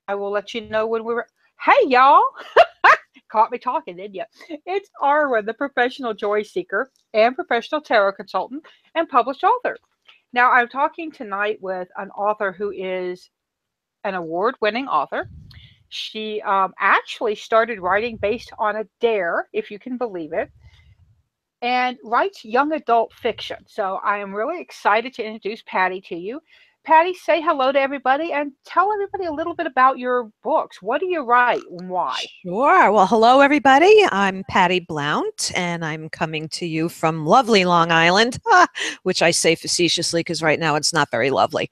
I will let you know when we're. Hey, y'all! Caught me talking, didn't you? It's Arwen, the professional joy seeker and professional tarot consultant and published author. Now, I'm talking tonight with an author who is an award winning author. She actually started writing based on a dare, if you can believe it, and writes young adult fiction. So I am really excited to introduce Patty to you. Patty, say hello to everybody and tell everybody a little bit about your books. What do you write and why? Sure. Well, hello, everybody. I'm Patty Blount, and I'm coming to you from lovely Long Island, which I say facetiously because right now it's not very lovely.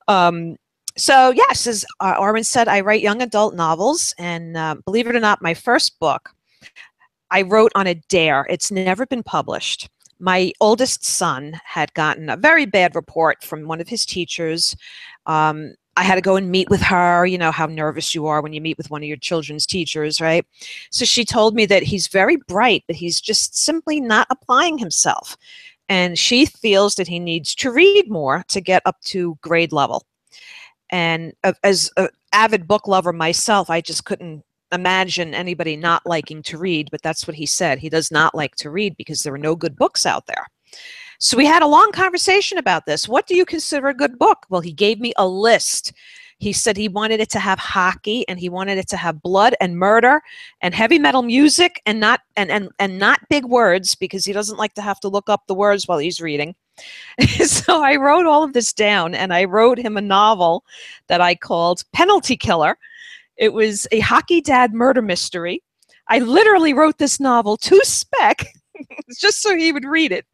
So, yes, as Arwen said, I write young adult novels, and believe it or not, my first book I wrote on a dare. It's never been published. My oldest son had gotten a very bad report from one of his teachers. I had to go and meet with her. You know how nervous you are when you meet with one of your children's teachers, right? So she told me that he's very bright, but he's just simply not applying himself. And she feels that he needs to read more to get up to grade level. And as an avid book lover myself, I just couldn't imagine anybody not liking to read, but that's what he said. He does not like to read because there are no good books out there. So we had a long conversation about this. What do you consider a good book? Well, he gave me a list. He said he wanted it to have hockey, and he wanted it to have blood and murder and heavy metal music and not big words, because he doesn't like to have to look up the words while he's reading. So I wrote all of this down, and I wrote him a novel that I called Penalty Killer. It was a hockey dad murder mystery. I literally wrote this novel to spec just so he would read it.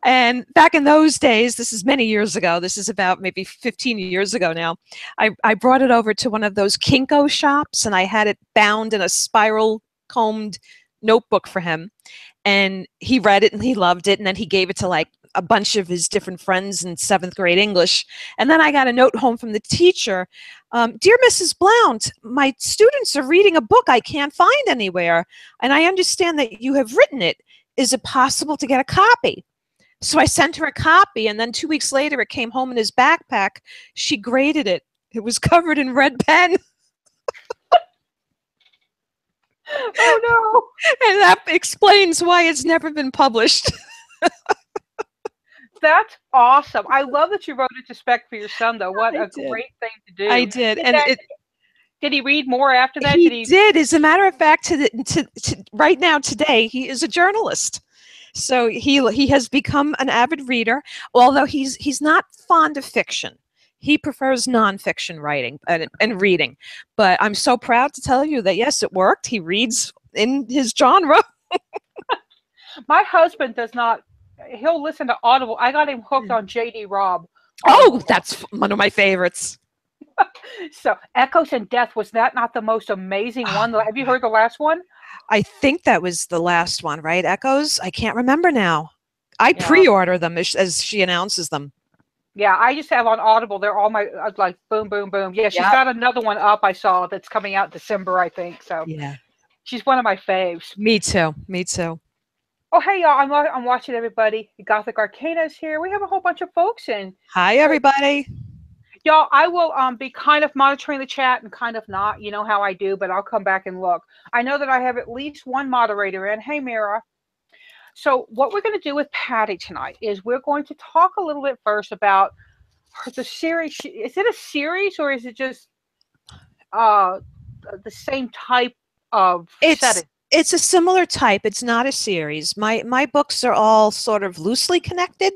And back in those days, this is many years ago, this is about maybe 15 years ago now, I brought it over to one of those Kinko shops, and I had it bound in a spiral combed notebook for him. And he read it and he loved it. And then he gave it to like a bunch of his different friends in 7th grade English. And then I got a note home from the teacher. Dear Mrs. Blount, my students are reading a book I can't find anywhere, and I understand that you have written it. Is it possible to get a copy? So I sent her a copy, and then 2 weeks later it came home in his backpack. She graded it. It was covered in red pen. Oh, no. And that explains why it's never been published. That's awesome. I love that you wrote it to spec for your son, though. What a great thing to do. I did. Did he read more after that? He did. As a matter of fact, right now, today, he is a journalist. So he has become an avid reader, although he's not fond of fiction. He prefers nonfiction writing and reading. But I'm so proud to tell you that, yes, it worked. He reads in his genre. My husband does not. He'll listen to Audible. I got him hooked on J.D. Robb. Oh, that's one of my favorites. So, Echoes and Death, was that not the most amazing one? Have you heard the last one? I think that was the last one, right? Echoes? I can't remember now. I pre-order them as she announces them. Yeah, I just have on Audible. They're all my, like, boom, boom, boom. Yeah, she's got another one up I saw that's coming out in December, I think. So, yeah, she's one of my faves. Me too. Me too. Oh, hey, y'all. I'm watching everybody. Gothic Arcana is here. We have a whole bunch of folks in. Hi, everybody. Y'all, I will be kind of monitoring the chat and kind of not. You know how I do, but I'll come back and look. I know that I have at least one moderator in. Hey, Mira. So what we're going to do with Patty tonight is we're going to talk a little bit first about the series. Is it a series, or is it just the same type of setting? It's a similar type. It's not a series. My books are all sort of loosely connected.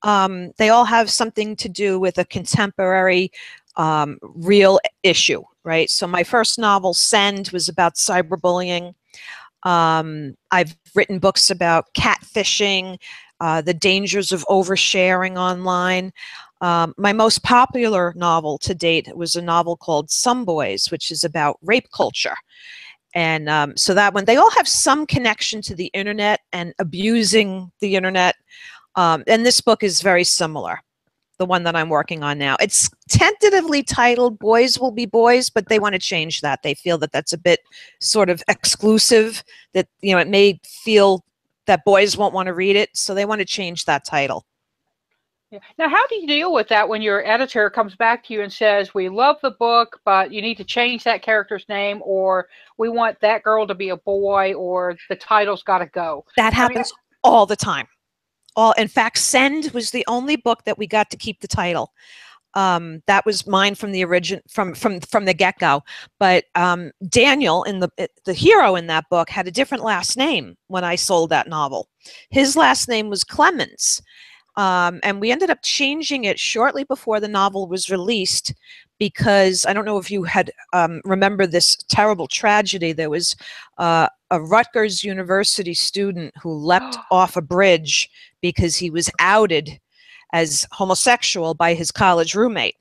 They all have something to do with a contemporary real issue, right? So my first novel, Send, was about cyberbullying. I've written books about catfishing, the dangers of oversharing online. My most popular novel to date was a novel called Some Boys, which is about rape culture. And so that one, they all have some connection to the internet and abusing the internet. And this book is very similar, the one that I'm working on now. It's tentatively titled Boys Will Be Boys, but they want to change that. They feel that that's a bit sort of exclusive, that, you know, it may feel that boys won't want to read it. So they want to change that title. Yeah. Now, how do you deal with that when your editor comes back to you and says, "We love the book, but you need to change that character's name," or "We want that girl to be a boy," or "The title's got to go"? That I mean, happens all the time. In fact, Send was the only book that we got to keep the title. That was mine from the origin, from the get-go. But Daniel, in the hero in that book, had a different last name when I sold that novel. His last name was Clemens. And we ended up changing it shortly before the novel was released, because I don't know if you had remember this terrible tragedy. There was a Rutgers University student who leapt off a bridge because he was outed as homosexual by his college roommate.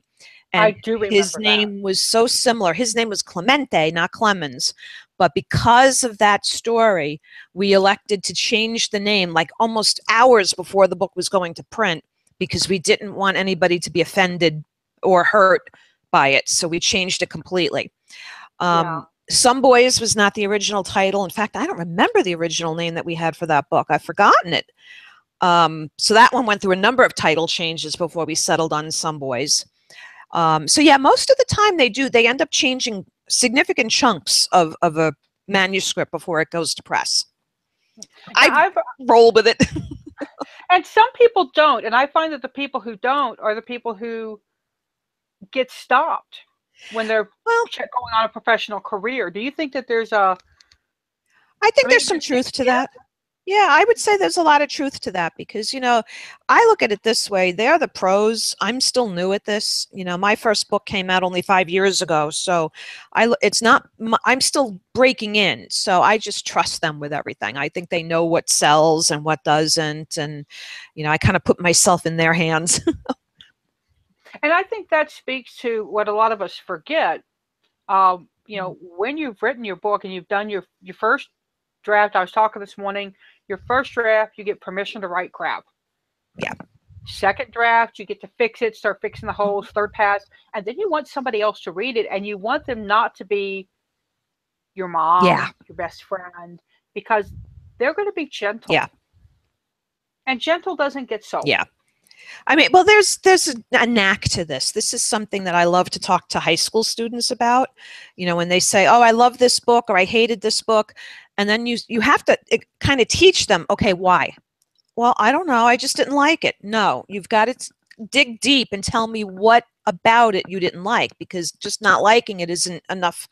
And I do his remember that. name was so similar. His name was Clemente, not Clemens. But because of that story, we elected to change the name like almost hours before the book was going to print, because we didn't want anybody to be offended or hurt by it. So we changed it completely. Yeah. Some Boys was not the original title. In fact, I don't remember the original name that we had for that book. I've forgotten it. So that one went through a number of title changes before we settled on Some Boys. So yeah, most of the time they end up changing significant chunks of a manuscript before it goes to press. I roll with it. And some people don't, and I find that the people who don't are the people who get stopped when they're going on a professional career. Do you think that there's a? I think there's some truth to that. Yeah, I would say there's a lot of truth to that, because, you know, I look at it this way. They're the pros. I'm still new at this. You know, my first book came out only 5 years ago. So I'm still breaking in. So I just trust them with everything. I think they know what sells and what doesn't. And, you know, I kind of put myself in their hands. And I think that speaks to what a lot of us forget. You know, when you've written your book and you've done your first draft, I was talking this morning, your first draft, you get permission to write crap. Yeah. Second draft, you get to fix it, start fixing the holes. Third pass, and then you want somebody else to read it, and you want them not to be your mom, your best friend, because they're going to be gentle. Yeah. And gentle doesn't get sold. Yeah. I mean, well, there's a knack to this. This is something that I love to talk to high school students about. You know, when they say, "Oh, I love this book," or "I hated this book," and then you have to kind of teach them, okay, why? Well, I don't know. I just didn't like it. No, you've got to dig deep and tell me what about it you didn't like, because just not liking it isn't enough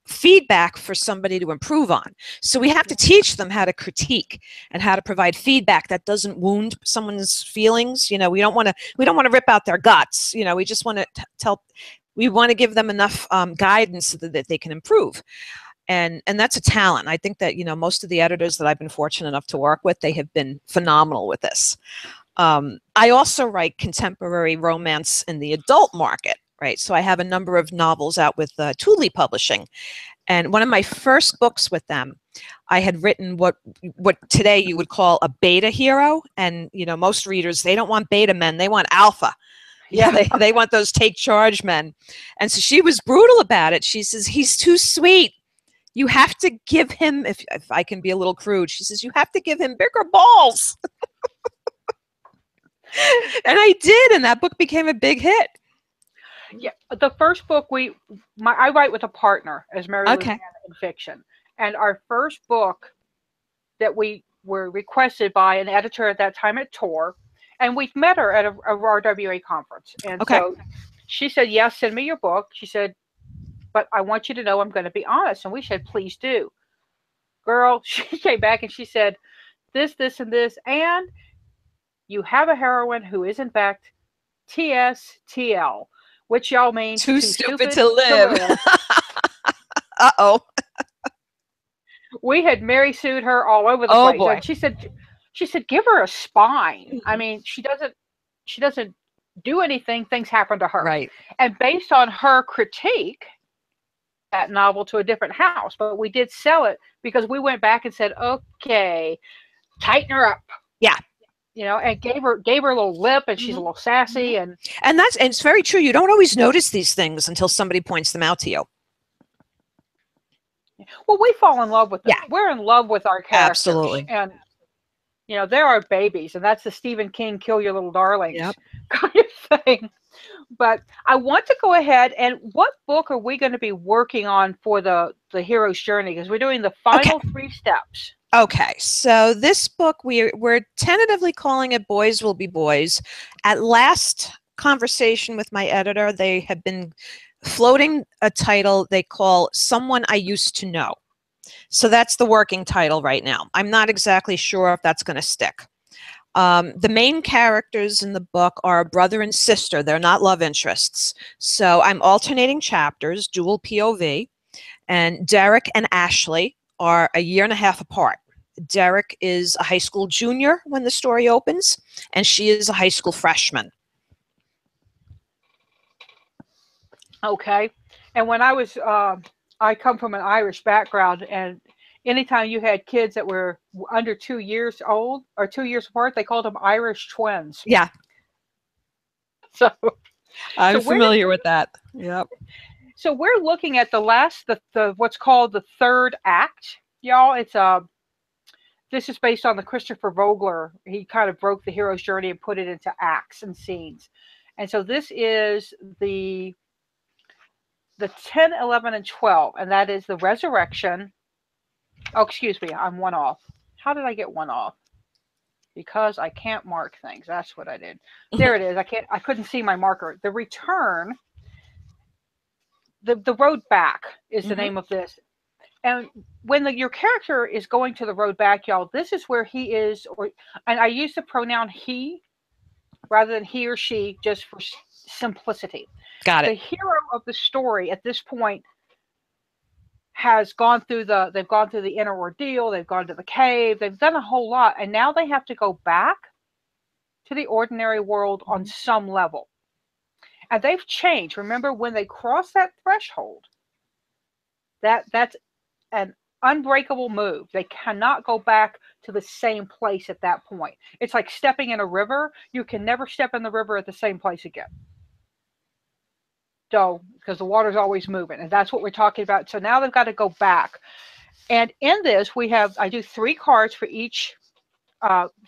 feedback for somebody to improve on. So we have to teach them how to critique and how to provide feedback that doesn't wound someone's feelings. You know, we don't want to rip out their guts. You know, we just want to we want to give them enough guidance so that they can improve. And that's a talent. I think that, you know, most of the editors that I've been fortunate enough to work with, they have been phenomenal with this. I also write contemporary romance in the adult market. Right. So I have a number of novels out with Thule Publishing. And one of my first books with them, I had written what today you would call a beta hero. And, you know, most readers, they don't want beta men. They want alpha. Yeah, they want those take charge men. And so she was brutal about it. She says, "He's too sweet. You have to give him," if I can be a little crude, she says, "You have to give him bigger balls." And I did. And that book became a big hit. Yeah, the first book I write with a partner as Mary Louisiana in fiction, and our first book that we were requested by an editor at that time at Tor, and we met her at a RWA conference, and so she said, "Yes, send me your book." She said, "But I want you to know I'm going to be honest," and we said, "Please do." Girl, she came back and she said, "This, and this, and you have a heroine who is in fact TSTL." Which y'all means too stupid to live. Uh-oh. We had Mary sued her all over the place. Boy. And she said, "Give her a spine." I mean, she doesn't do anything. Things happen to her. Right. And based on her critique, that novel to a different house, but we did sell it because we went back and said, "Okay, tighten her up." Yeah. You know, and gave her a little lip, and she's a little sassy, and it's very true. You don't always notice these things until somebody points them out to you. Well, we fall in love with them. Yeah. We're in love with our characters. Absolutely. And You know, there are babies, and that's the Stephen King kill your little darlings Yep. kind of thing. But I want to go ahead and what book are we going to be working on for the hero's journey? Because we're doing the Okay. final 3 steps. Okay, so this book we're tentatively calling it Boys Will Be Boys. At last conversation with my editor, they have been floating a title they call Someone I Used to Know. So that's the working title right now. I'm not exactly sure if that's going to stick. The main characters in the book are a brother and sister. They're not love interests. So I'm alternating chapters, dual POV, and Derek and Ashley are a year and a half apart. Derek is a high school junior when the story opens, and she is a high school freshman. Okay. And when I come from an Irish background, and anytime you had kids that were under 2 years old or 2 years apart, they called them Irish twins. Yeah, So, I'm so familiar with that. Yep. so we're looking at the what's called the third act, y'all. This is based on the Christopher Vogler. He kind of broke the hero's journey and put it into acts and scenes. And so this is the 10, 11, and 12, and that is the resurrection. Oh, excuse me, I'm one off. How did I get one off? Because I can't mark things. That's what I did. There it is. I couldn't see my marker. The return, the road back is the name of this. And when your character is going to the road back, y'all, this is where he is, and I use the pronoun he rather than he or she just for simplicity. Got The it. hero of the story at this point has gone through the inner ordeal, they've gone to the cave, they've done a whole lot, and now they have to go back to the ordinary world on some level. And they've changed. Remember when they cross that threshold, that's an unbreakable move. They cannot go back to the same place at that point. It's like stepping in a river. You can never step in the river at the same place again. So, because the water's always moving, and that's what we're talking about. So now they've got to go back. And in this, I do 3 cards for each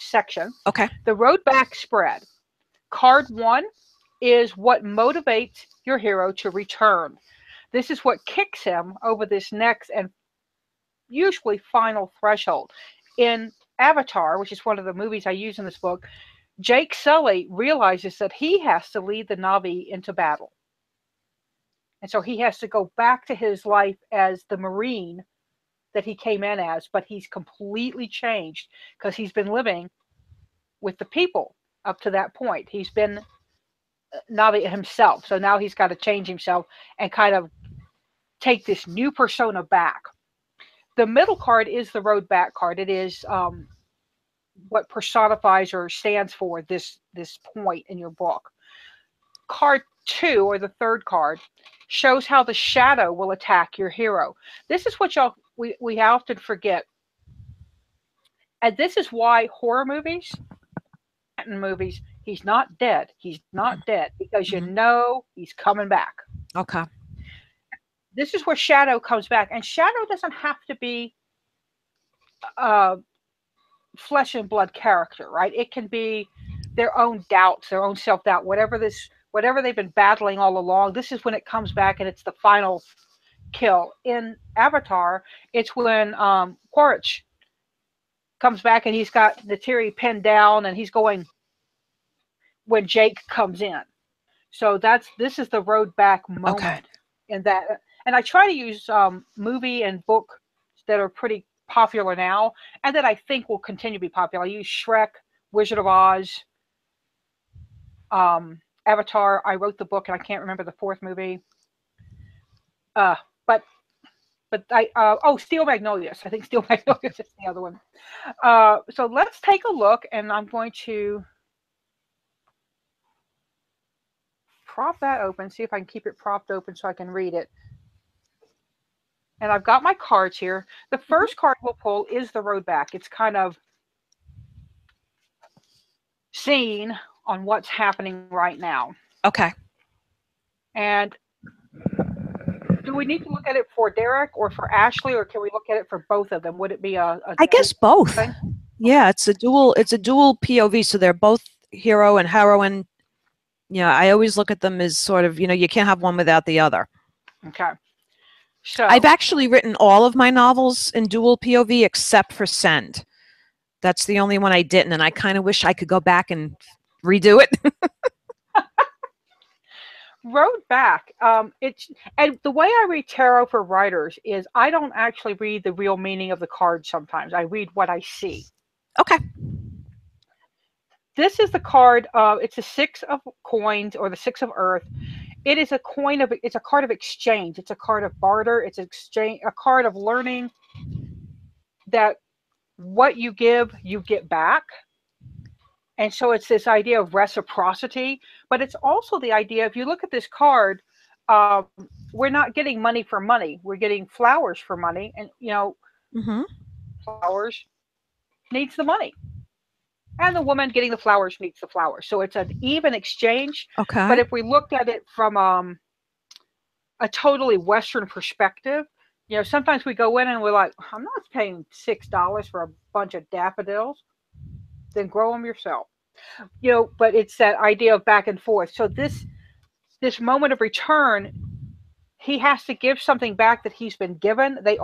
section. Okay. The road back spread. Card 1 is what motivates your hero to return. This is what kicks him over this next and usually final threshold. In Avatar, which is one of the movies I use in this book, Jake Sully realizes that he has to lead the Na'vi into battle. And so he has to go back to his life as the Marine that he came in as, but he's completely changed because he's been living with the people up to that point. He's been Na'vi himself. So now he's got to change himself and kind of take this new persona back. The middle card is the road back card. It is what personifies or stands for this point in your book. Card 2, or the third card, shows how the shadow will attack your hero. This is what we often forget. And this is why horror movies, he's not dead. He's not dead because you know he's coming back. Okay. This is where shadow comes back. And shadow doesn't have to be flesh and blood character, right? It can be their own doubts, their own self-doubt, whatever they've been battling all along. This is when it comes back and it's the final kill. In Avatar, it's when Quaritch comes back and he's got Neytiri pinned down and he's going when Jake comes in. So this is the road back moment in that. And I try to use movie and book that are pretty popular now and that I think will continue to be popular. I use Shrek, Wizard of Oz, Avatar. I wrote the book and I can't remember the 4th movie. But Steel Magnolias. I think Steel Magnolias is the other one. So let's take a look, and I'm going to prop that open, see if I can keep it propped open so I can read it. And I've got my cards here. The first card we'll pull is the road back. It's kind of seen on what's happening right now. Okay. And do we need to look at it for Derek or for Ashley, or can we look at it for both of them? Would it be I guess both. Thing? Yeah, it's a dual POV, so they're both hero and heroine. Yeah, I always look at them as sort of, you can't have one without the other. Okay. So I've actually written all of my novels in dual POV except for Send. That's the only one I didn't, and I kind of wish I could go back and redo it. Road back. It's and the way I read tarot for writers is I don't actually read the real meaning of the card sometimes. I read what I see. Okay. This is the card. It's a 6 of coins or the 6 of earth. It is a it's a card of exchange. It's a card of barter. It's a card of learning that what you give, you get back. And so it's this idea of reciprocity, but it's also the idea, if you look at this card, um, we're not getting money for money. We're getting flowers for money. And, flowers needs the money. And the woman getting the flowers needs the flowers. So it's an even exchange. Okay. But if we looked at it from a totally Western perspective, sometimes we go in and we're like, I'm not paying $6 for a bunch of daffodils. Then grow them yourself. But it's that idea of back and forth. So this moment of return, he has to give something back that he's been given. They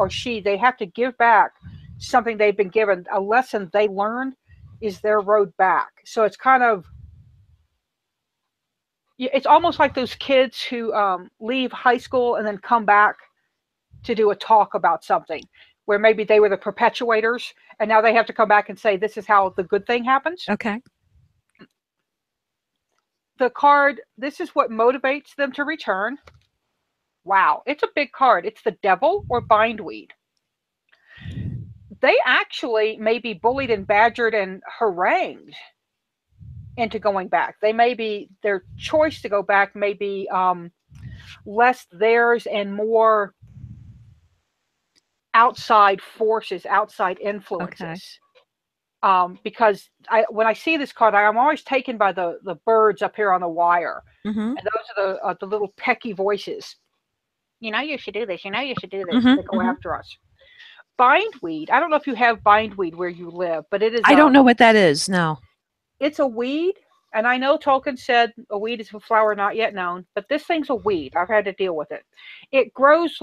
have to give back something they've been given. A lesson they learned is their road back. So it's kind of, it's almost like those kids who leave high school and then come back to do a talk about something where maybe they were the perpetuators and now they have to come back and say, this is how the good thing happens. Okay. The card, this is what motivates them to return. Wow, it's a big card. It's the devil or bindweed. They actually may be bullied and badgered and harangued into going back. Their choice to go back may be less theirs and more outside forces, outside influences. Okay. Because when I see this card, I'm always taken by the birds up here on the wire. And those are the little pecky voices. You should do this. You should do this. They go after us. Bindweed. I don't know if you have bindweed where you live, but it is. I don't know what that is. No. It's a weed. And I know Tolkien said a weed is a flower not yet known, but this thing's a weed. I've had to deal with it. It grows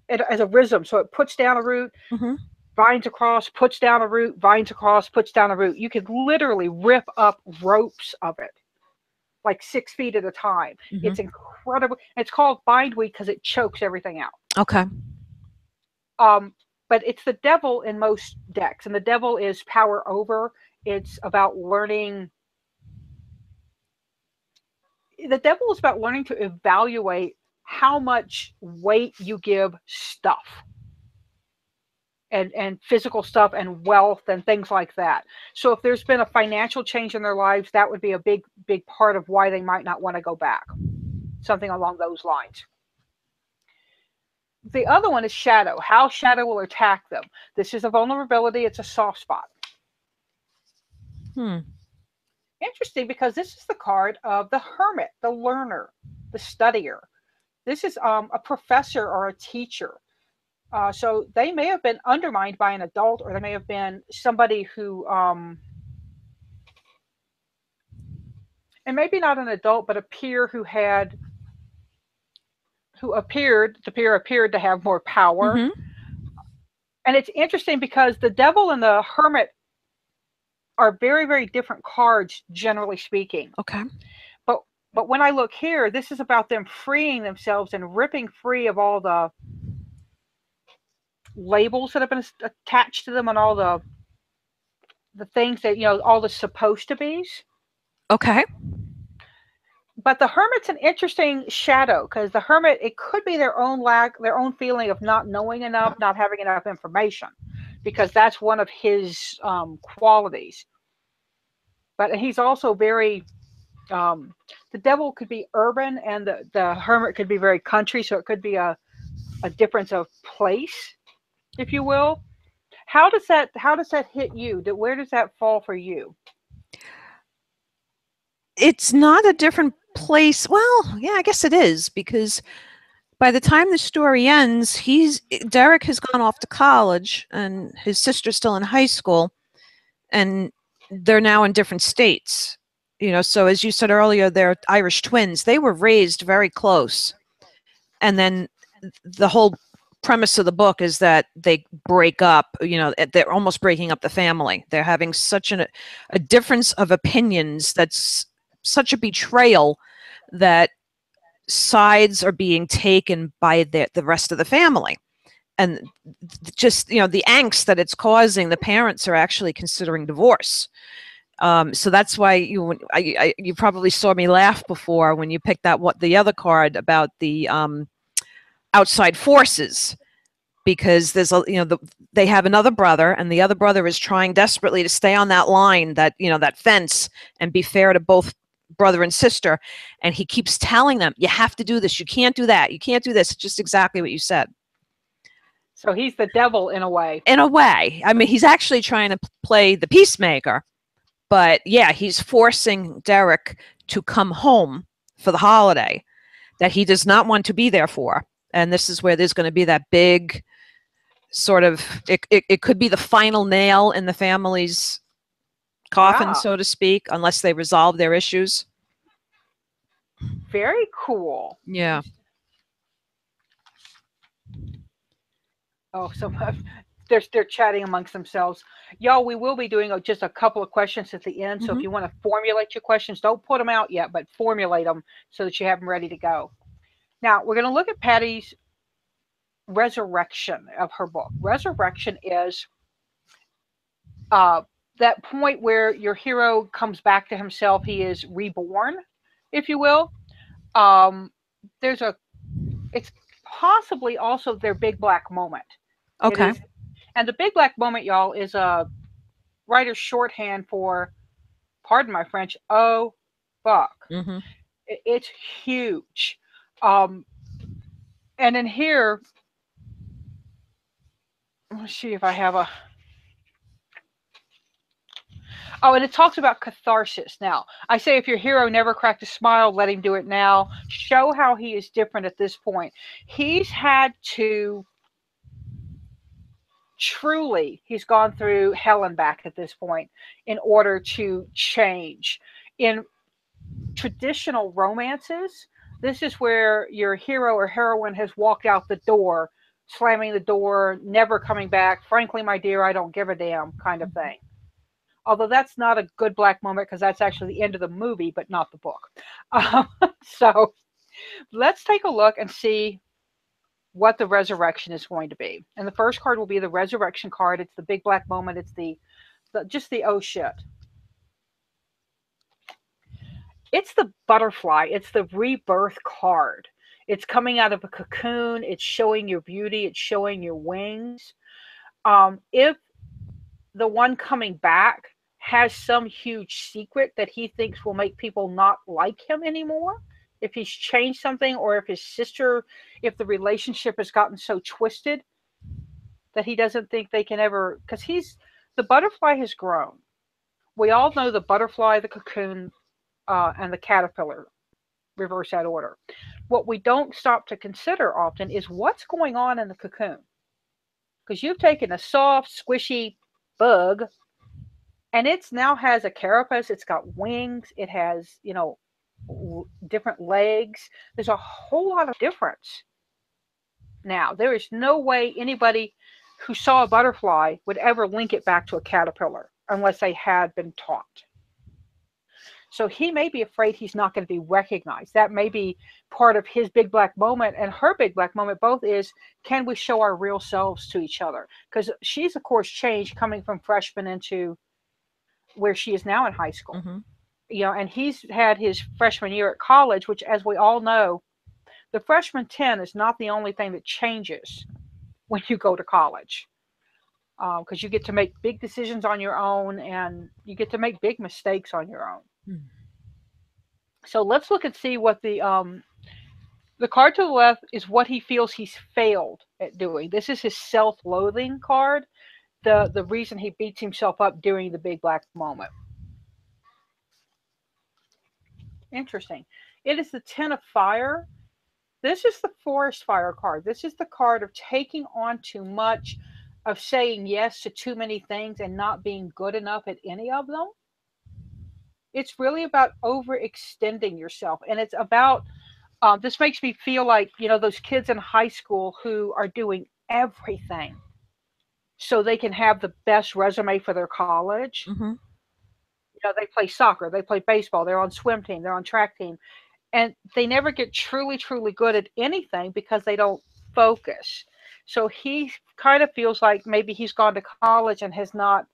as a rhizome. So it puts down a root, vines across, puts down a root, vines across, puts down a root. You could literally rip up ropes of it, like 6 feet at a time. It's incredible. It's called bindweed because it chokes everything out. Okay. But it's the devil in most decks, and the devil is power over. It's about learning. The devil is about learning to evaluate how much weight you give stuff and physical stuff and wealth and things like that. So if there's been a financial change in their lives, that would be a big part of why they might not want to go back. Something along those lines. The other one is shadow. How shadow will attack them. This is a vulnerability. It's a soft spot. Interesting, because this is the card of the hermit, the learner, the studier. This is a professor or a teacher. So they may have been undermined by an adult, or they may have been somebody who, and maybe not an adult, but a peer who appeared to have more power. And it's interesting because the devil and the hermit are very, very different cards, generally speaking. Okay. But when I look here, this is about them freeing themselves and ripping free of all the labels that have been attached to them and all the things that, all the supposed to be's. Okay. But the hermit's an interesting shadow, because the hermit, it could be their own feeling of not knowing enough, not having enough information, because that's one of his qualities. But he's also very, the devil could be urban and the hermit could be very country. So it could be a difference of place, if you will. How does that hit you? Where does that fall for you? It's not a different place. Well, yeah, I guess it is, because by the time the story ends, Derek has gone off to college, and his sister's still in high school, and they're now in different states. So as you said earlier, they're Irish twins. They were raised very close, and then the whole premise of the book is that they break up. They're almost breaking up the family. They're having such a difference of opinions that's such a betrayal that sides are being taken by the rest of the family, and just the angst that it's causing. The parents are actually considering divorce. So that's why you probably saw me laugh before when you picked out the other card about the outside forces, because there's they have another brother, and the other brother is trying desperately to stay on that line, that that fence, and be fair to both brother and sister, and he keeps telling them, you have to do this, you can't do that, you can't do this. Just exactly what you said. So he's the devil in a way. I mean, he's actually trying to play the peacemaker, but yeah, he's forcing Derek to come home for the holiday that he does not want to be there for. And this is where there's going to be that big sort of, it could be the final nail in the family's coffin, so to speak, unless they resolve their issues. Very cool. Yeah. Oh, so they're chatting amongst themselves. Y'all, we will be doing just a couple of questions at the end. So if you want to formulate your questions, don't put them out yet, but formulate them so that you have them ready to go. Now, we're going to look at Patty's resurrection of her book. Resurrection is that point where your hero comes back to himself. He is reborn, if you will. It's possibly also their big black moment. Okay. And the big black moment, y'all, is a writer's shorthand for, pardon my French, oh, fuck. It's huge. And in here, let's see if I have a... Oh, and it talks about catharsis. Now, I say if your hero never cracked a smile, let him do it now. Show how he is different at this point. He's had to... Truly, he's gone through hell and back at this point in order to change. In traditional romances, this is where your hero or heroine has walked out the door, slamming the door, never coming back. Frankly, my dear, I don't give a damn kind of thing. Although that's not a good black moment, because that's actually the end of the movie, but not the book. So let's take a look and see what the resurrection is going to be. And the first card will be the resurrection card. It's the big black moment. It's just the oh shit. It's the butterfly. It's the rebirth card. It's coming out of a cocoon. It's showing your beauty. It's showing your wings. If the one coming back has some huge secret that he thinks will make people not like him anymore, if he's changed something, or if if the relationship has gotten so twisted that he doesn't think they can ever, because the butterfly has grown. We all know the butterfly, the cocoon, and the caterpillar, reverse that order. What we don't stop to consider often is what's going on in the cocoon. Because you've taken a soft, squishy bug, and it's now has a carapace, it's got wings, it has, different legs. There's a whole lot of difference. Now, there is no way anybody who saw a butterfly would ever link it back to a caterpillar unless they had been taught. So he may be afraid he's not going to be recognized. That may be part of his big black moment and her big black moment both is, can we show our real selves to each other? Because she's, of course, changed coming from freshman into where she is now in high school. And he's had his freshman year at college, which, as we all know, the freshman 10 is not the only thing that changes when you go to college. Because you get to make big decisions on your own, and you get to make big mistakes on your own. So let's look and see what the card to the left is what he feels he's failed at doing. This is his self-loathing card, the reason he beats himself up during the big black moment. Interesting. It is the 10 of fire. This is the forest fire card. This is the card of taking on too much, of saying yes to too many things and not being good enough at any of them. It's really about overextending yourself. And it's about, this makes me feel like, those kids in high school who are doing everything so they can have the best resume for their college. Mm-hmm. They play soccer, they play baseball, they're on swim team, they're on track team, and they never get truly, truly good at anything because they don't focus. So he kind of feels like maybe he's gone to college and has not,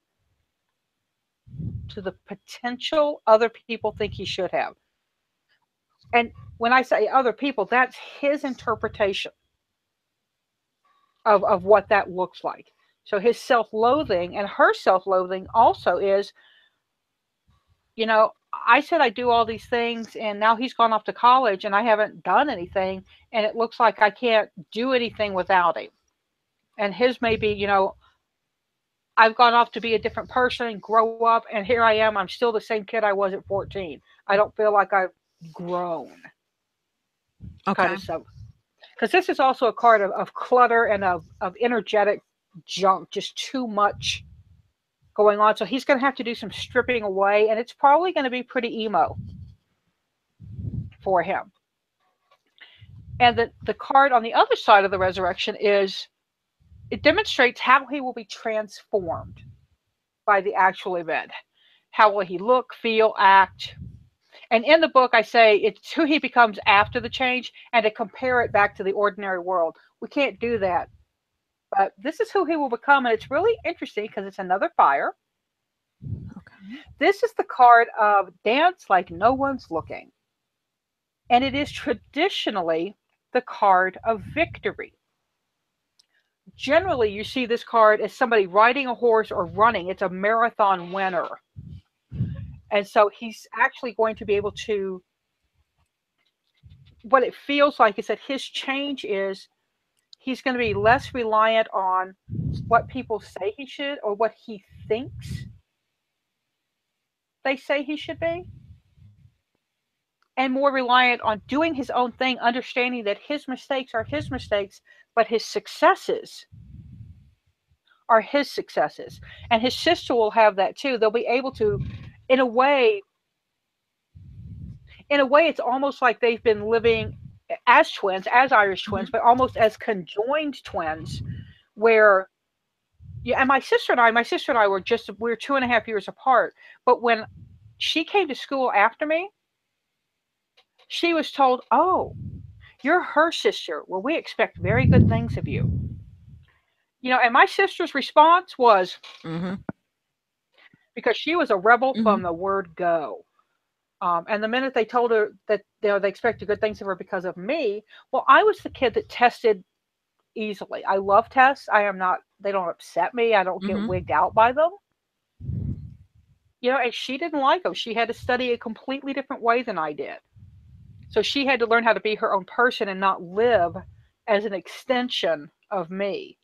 to the potential other people think he should have. And when I say other people, that's his interpretation of what that looks like. So his self-loathing and her self-loathing also is, I said I do all these things and now he's gone off to college and I haven't done anything, and it looks like I can't do anything without him. And his may be, I've gone off to be a different person, grow up, and here I am. I'm still the same kid I was at 14. I don't feel like I've grown. Okay. Kind of stuff. Because this is also a card of clutter and of energetic junk, just too much going on. So he's going to have to do some stripping away, and it's probably going to be pretty emo for him. And the card on the other side of the resurrection is, it demonstrates how he will be transformed by the actual event. How will he look, feel, act? And in the book, I say it's who he becomes after the change and to compare it back to the ordinary world. We can't do that. But this is who he will become, and it's really interesting because it's another fire. Okay. This is the card of dance like no one's looking. And it is traditionally the card of victory. Generally, you see this card as somebody riding a horse or running. It's a marathon winner. And so he's actually going to be able to, what it feels like is that his change is he's going to be less reliant on what people say he should or what he thinks they say he should be, and more reliant on doing his own thing, understanding that his mistakes are his mistakes, but his successes are his successes. And his sister will have that too. They'll be able to, in a way, it's almost like they've been living as twins, as Irish twins, but almost as conjoined twins, where, yeah, and my sister and I were 2.5 years apart. But when she came to school after me, she was told, "Oh, you're her sister. Well, we expect very good things of you." And my sister's response was, because she was a rebel from the word go. And the minute they told her that they expected good things of her because of me, well, I was the kid that tested easily. I love tests. They don't upset me. I don't get wigged out by them. And she didn't like them. She had to study a completely different way than I did. So she had to learn how to be her own person and not live as an extension of me.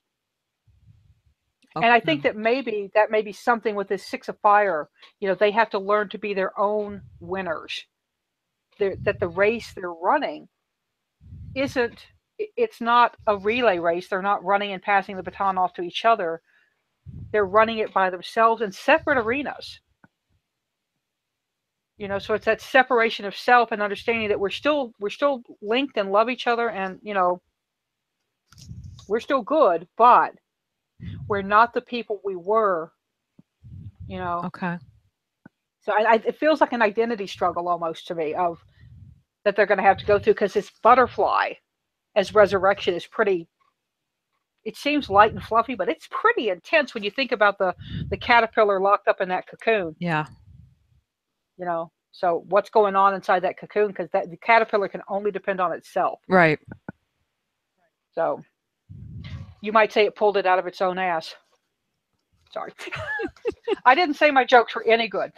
Okay. And I think that may be something with this Six of Fire. They have to learn to be their own winners. That the race they're running it's not a relay race. They're not running and passing the baton off to each other. They're running it by themselves in separate arenas. So it's that separation of self and understanding that we're still linked and love each other, and we're still good, but we're not the people we were. Okay. So it feels like an identity struggle almost to me of that they're going to have to go through, because this butterfly as resurrection is pretty. It seems light and fluffy, but it's pretty intense when you think about the caterpillar locked up in that cocoon. Yeah. So what's going on inside that cocoon? Because the caterpillar can only depend on itself. Right. So you might say it pulled it out of its own ass. Sorry. I didn't say my jokes were any good.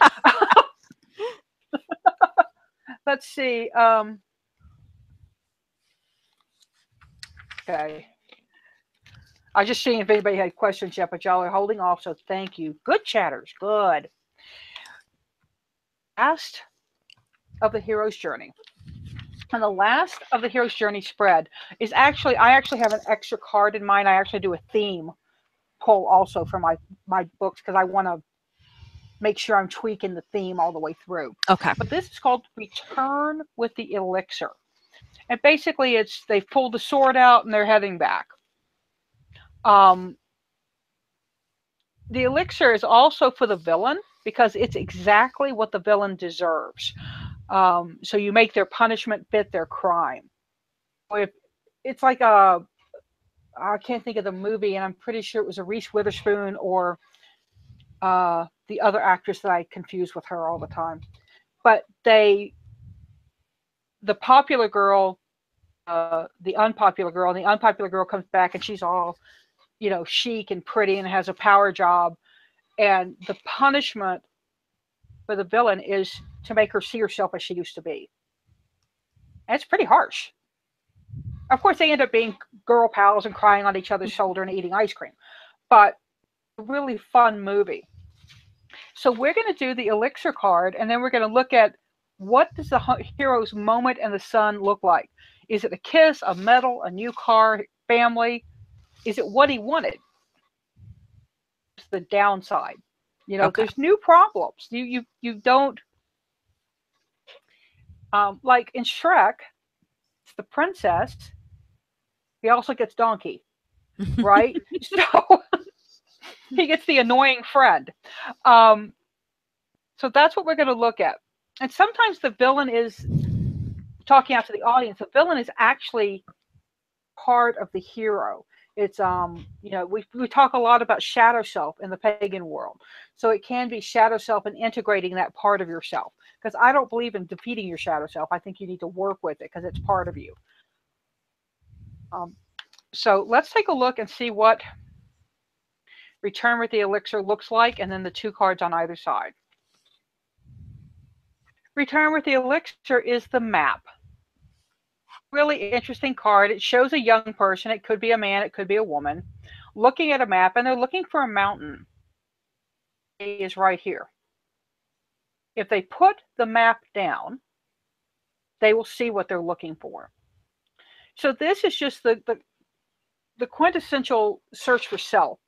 Let's see. Okay. I just seen if anybody had questions yet, but y'all are holding off, so thank you. Good chatters. Good. Last of the hero's journey. And the last of the hero's journey spread is actually, I actually have an extra card in mine. I actually do a theme pull also for my books because I want to make sure I'm tweaking the theme all the way through. Okay. But this is called Return with the Elixir. And basically they've pulled the sword out and they're heading back. The elixir is also for the villain because it's exactly what the villain deserves. So you make their punishment fit their crime. If it's like I can't think of the movie, and I'm pretty sure it was a Reese Witherspoon or the other actress that I confuse with her all the time. But the popular girl, the unpopular girl, and the unpopular girl comes back and she's all, chic and pretty and has a power job. And the punishment for the villain is to make her see herself as she used to be. And it's pretty harsh. Of course, they end up being girl pals and crying on each other's shoulder and eating ice cream. But a really fun movie. So we're going to do the elixir card, and then we're going to look at what does the hero's moment in the sun look like? Is it a kiss, a medal, a new car, family? Is it what he wanted? It's the downside. Okay. There's new problems. You don't, like in Shrek, it's the princess. He also gets donkey, right? So he gets the annoying friend. So that's what we're going to look at. And sometimes the villain is talking out to the audience. The villain is actually part of the hero. It's we talk a lot about shadow self in the pagan world. So it can be shadow self and integrating that part of yourself. Because I don't believe in defeating your shadow self. I think you need to work with it because it's part of you. So let's take a look and see what Return with the Elixir looks like, and then the two cards on either side. Return with the Elixir is the map. Really interesting card. It shows a young person. It could be a man. It could be a woman looking at a map, and they're looking for a mountain. It is right here. If they put the map down, they will see what they're looking for. So this is just the quintessential search for self.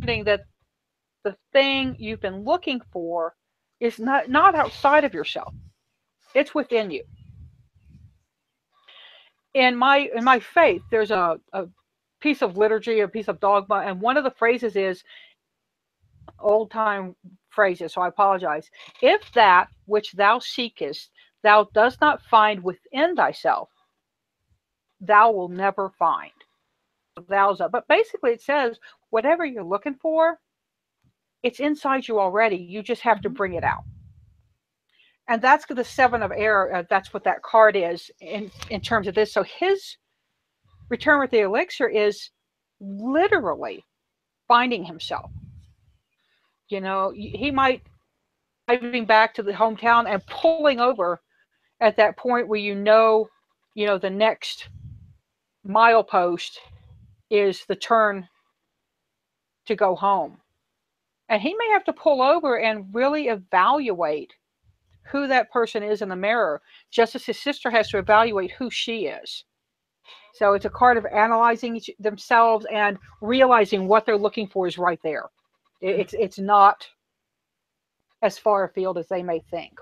That the thing you've been looking for is not outside of yourself. It's within you. In my faith, there's a piece of liturgy, a piece of dogma, and one of the phrases is old time phrases, so I apologize. If that which thou seekest thou dost not find within thyself, thou will never find. Thou's up. But basically it says whatever you're looking for, it's inside you already. You just have to bring it out. And that's the Seven of Air. That's what that card is in terms of this. So his Return with the Elixir is literally finding himself. He might driving back to the hometown and pulling over at that point where the next milepost is the turn to go home. And he may have to pull over and really evaluate who that person is in the mirror, just as his sister has to evaluate who she is. So it's a card of analyzing themselves and realizing what they're looking for is right there. It's not as far afield as they may think.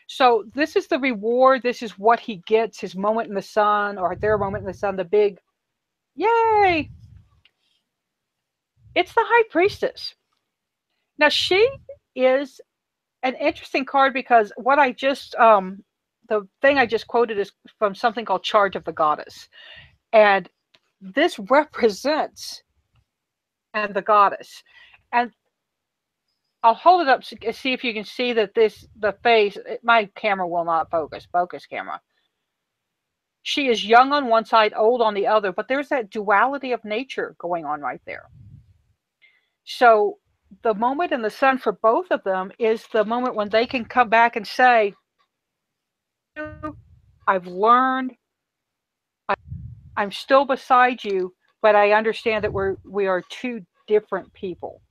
So this is the reward. This is what he gets, his moment in the sun, or their moment in the sun, the big, yay! It's the High Priestess. Now, she is an interesting card because what I just, the thing I just quoted is from something called Charge of the Goddess. And this represents the goddess. And I'll hold it up to see if you can see that the face, my camera will not focus camera. She is young on one side, old on the other, but there's that duality of nature going on right there. So the moment in the sun for both of them is the moment when they can come back and say, I've learned, I'm still beside you, but I understand that we are two different people.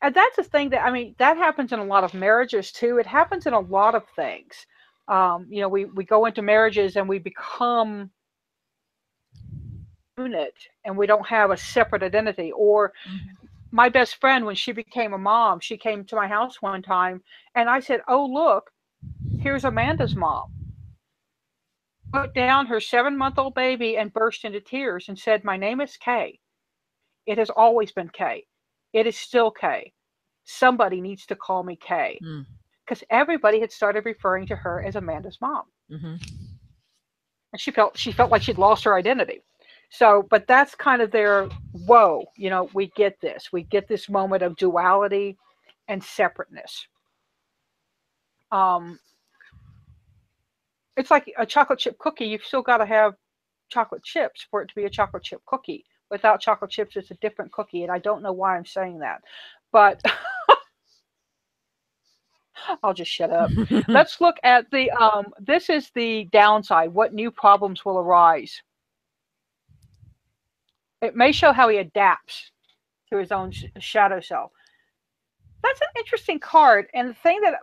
And that's the thing that, I mean, that happens in a lot of marriages too. It happens in a lot of things. You know, we go into marriages and we become unit and we don't have a separate identity. Or my best friend, when she became a mom, she came to my house one time and I said, "Oh, look, here's Amanda's mom." Put down her 7-month-old baby and burst into tears and said, "My name is Kay. It has always been Kay. It is still Kay. Somebody needs to call me Kay." Mm. Because everybody had started referring to her as Amanda's mom. Mm-hmm. And she felt like she'd lost her identity. So, but that's kind of their whoa, you know, we get this. We get this moment of duality and separateness. Um, it's like a chocolate chip cookie. You've still got to have chocolate chips for it to be a chocolate chip cookie. Without chocolate chips, it's a different cookie. And I don't know why I'm saying that. But I'll just shut up. Let's look at the, this is the downside. What new problems will arise? It may show how he adapts to his own shadow self. That's an interesting card. And the thing that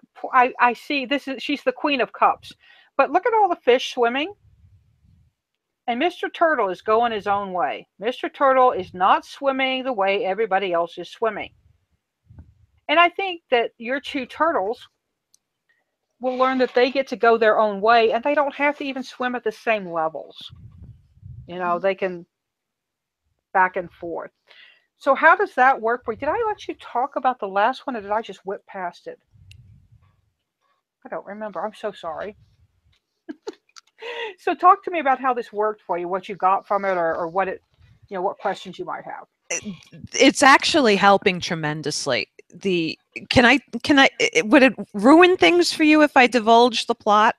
I see, this is, she's the Queen of Cups. But look at all the fish swimming. And Mr. Turtle is going his own way. Mr. Turtle is not swimming the way everybody else is swimming. And I think that your two turtles will learn that they get to go their own way and they don't have to even swim at the same levels. You know, they can back and forth. So how does that work for you? Did I let you talk about the last one or did I just whip past it? I don't remember. I'm so sorry. So talk to me about how this worked for you, what you got from it, or what it, you know, what questions you might have. It's actually helping tremendously. Would it ruin things for you if I divulge the plot?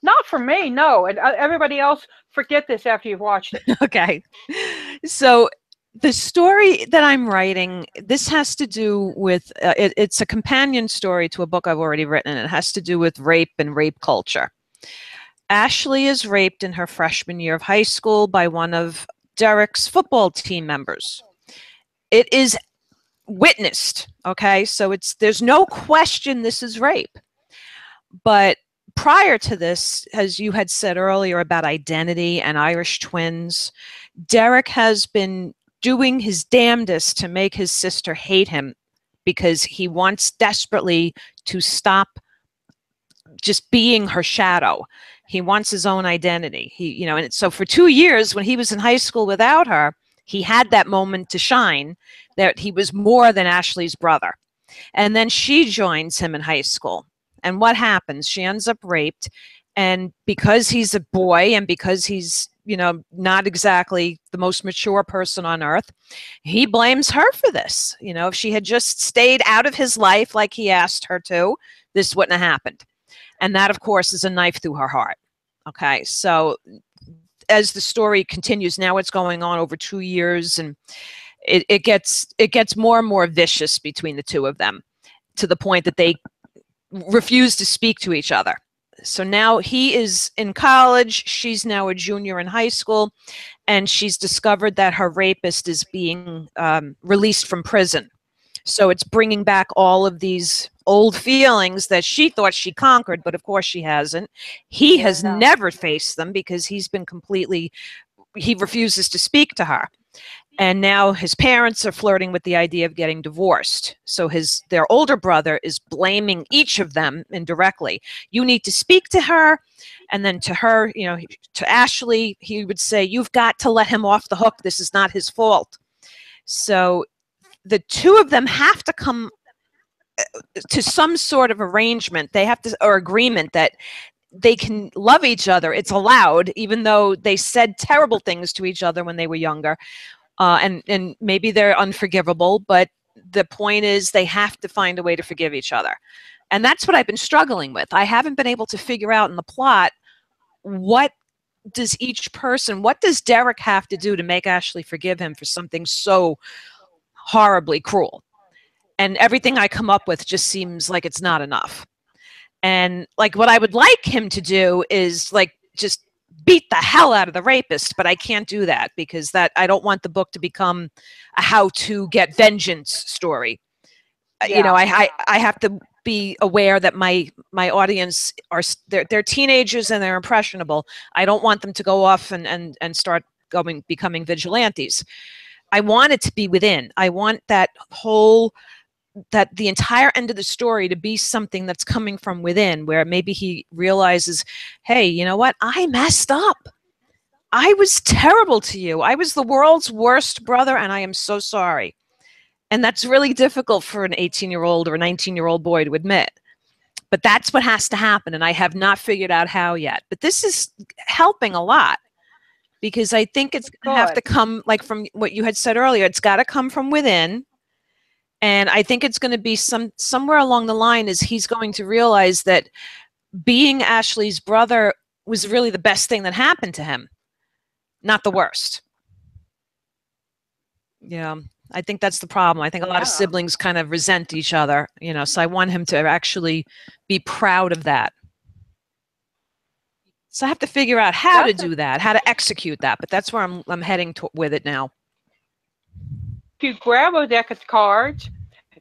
Not for me, no. And everybody else, forget this after you've watched it. Okay. So the story that I'm writing, this has to do with, it's a companion story to a book I've already written, and it has to do with rape and rape culture. Ashley is raped in her freshman year of high school by one of Derek's football team members. It is witnessed, okay? So there's no question this is rape. But prior to this, as you had said earlier about identity and Irish twins, Derek has been doing his damnedest to make his sister hate him because he wants desperately to stop just being her shadow. He wants his own identity. And so for 2 years when he was in high school without her, he had that moment to shine that he was more than Ashley's brother. And then she joins him in high school. And what happens? She ends up raped. And because he's a boy and because he's, not exactly the most mature person on earth, he blames her for this. If she had just stayed out of his life like he asked her to, this wouldn't have happened. And that, of course, is a knife through her heart. Okay, so as the story continues, now it's going on over 2 years, and it gets more and more vicious between the two of them, to the point that they refuse to speak to each other. So now he is in college, she's now a junior in high school, and she's discovered that her rapist is being released from prison. So it's bringing back all of these old feelings that she thought she conquered, but of course she hasn't. He has never faced them because he refuses to speak to her. And now his parents are flirting with the idea of getting divorced. So their older brother is blaming each of them indirectly. You need to speak to her. And then to her, to Ashley, he would say, you've got to let him off the hook. This is not his fault. So the two of them have to come to some sort of arrangement. They have to, or agreement that they can love each other. It's allowed, even though they said terrible things to each other when they were younger. And maybe they're unforgivable, but the point is they have to find a way to forgive each other. And that's what I've been struggling with. I haven't been able to figure out in the plot, what does Derek have to do to make Ashley forgive him for something so horribly cruel? And everything I come up with just seems like it's not enough. And like what I would like him to do is like just beat the hell out of the rapist, but I can't do that because I don't want the book to become a how to get vengeance story. You know, Yeah. I have to be aware that my audience are they're teenagers and they're impressionable. I don't want them to go off and start becoming vigilantes. I want it to be within. I want that the entire end of the story to be something that's coming from within, where maybe he realizes, hey, you know what? I messed up. I was terrible to you. I was the world's worst brother, and I am so sorry. And that's really difficult for an 18-year-old or a 19-year-old boy to admit. But that's what has to happen, and I have not figured out how yet. But this is helping a lot, because I think it's going to have to come, like from what you had said earlier, it's got to come from within. And I think it's going to be somewhere along the line is he's going to realize that being Ashley's brother was really the best thing that happened to him, not the worst. Yeah, I think that's the problem. I think a lot of siblings kind of resent each other, you know, so I want him to actually be proud of that. So I have to figure out how to do that, how to execute that, but that's where I'm heading with it now. If you grab a deck of cards,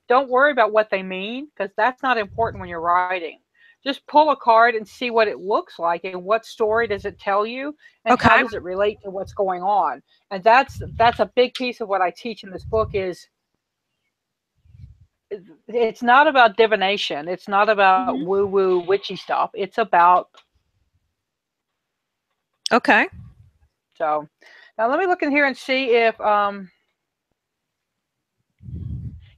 don't worry about what they mean, because that's not important when you're writing. Just pull a card and see what it looks like and what story does it tell you, and how does it relate to what's going on. And that's a big piece of what I teach in this book. Is it's not about divination. It's not about woo-woo witchy stuff. It's about So now let me look in here and see if